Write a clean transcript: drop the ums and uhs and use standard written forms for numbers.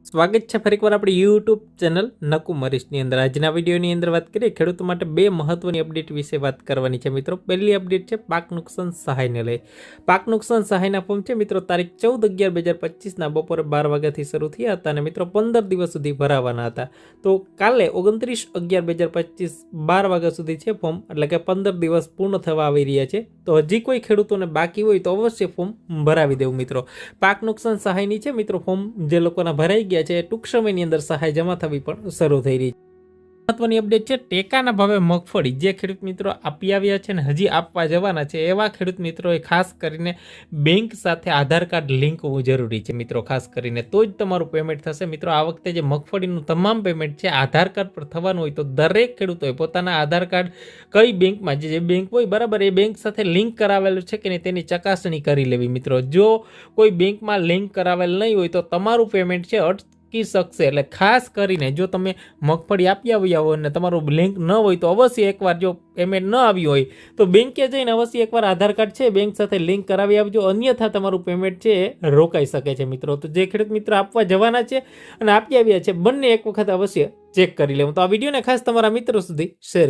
સ્વાગત છે ફરીકવાર આપણી યુટ્યુબ ચેનલ નકુમરીશની અંદર। આજના વિડીયોની અંદર વાત કરીએ ખેડૂતો માટે બે મહત્વની અપડેટ વિશે વાત કરવાની છે મિત્રો। પહેલી અપડેટ છે પાક નુકસાન સહાયને લઈ। પાક નુકસાન સહાયના ફોર્મ છે મિત્રો તારીખ 14/11/2025 બપોરે 12 વાગ્યાથી શરૂ થયા હતા અને મિત્રો 15 દિવસ સુધી ભરાવાના હતા। તો કાલે 29/11/2025 12 વાગ્યા સુધી છે ફોર્મ, એટલે કે 15 દિવસ પૂર્ણ થવા આવી રહ્યા છે। તો હજી કોઈ ખેડૂતોને બાકી હોય તો અવશ્ય ફોર્મ ભરાવી દેવું મિત્રો। પાક નુકસાન સહાયની છે મિત્રો ફોર્મ જે લોકોના ભરાઈ ગયા છે ટૂંક સમયની અંદર સહાય જમા થવી પણ શરૂ થઈ રહી છે। મહત્વની અપડેટ છે ટેકાના ભાવે મગફળી જે ખેડૂત મિત્રો આપી આવ્યા છે ને હજી આપવા જવાના છે એવા ખેડૂત મિત્રોએ ખાસ કરીને બેંક સાથે આધાર કાર્ડ લિંક હોવું જરૂરી છે મિત્રો। ખાસ કરીને તો જ તમારું પેમેન્ટ થશે મિત્રો। આ વખતે જે મગફળીનું તમામ પેમેન્ટ છે આધાર કાર્ડ પર થવાનું હોય તો દરેક ખેડૂતોએ પોતાના આધાર કાર્ડ કઈ બેંકમાં જે બેંક હોય બરાબર એ બેંક સાથે લિંક કરાવેલું છે કે નહીં તેની ચકાસણી કરી લેવી મિત્રો। જો કોઈ બેંકમાં લિંક કરાવેલ નહીં હોય તો તમારું પેમેન્ટ છે કી શકશે। એટલે ખાસ કરીને જો તમે મગફળી આપી આવ્યા હોય અને તમારું લિંક ન હોય તો અવશ્ય એકવાર જો પેમેન્ટ ન આવ્યું હોય તો બેંકે જઈને અવશ્ય એકવાર આધાર કાર્ડ છે બેંક સાથે લિંક કરાવી આવજો, અન્યથા તમારું પેમેન્ટ છે એ રોકાઈ શકે છે મિત્રો। તો જે ખેડૂત મિત્રો આપવા જવાના છે અને આપી આવ્યા છે બંને એક વખત અવશ્ય ચેક કરી લેવું। તો આ વિડીયોને ખાસ તમારા મિત્રો સુધી શેર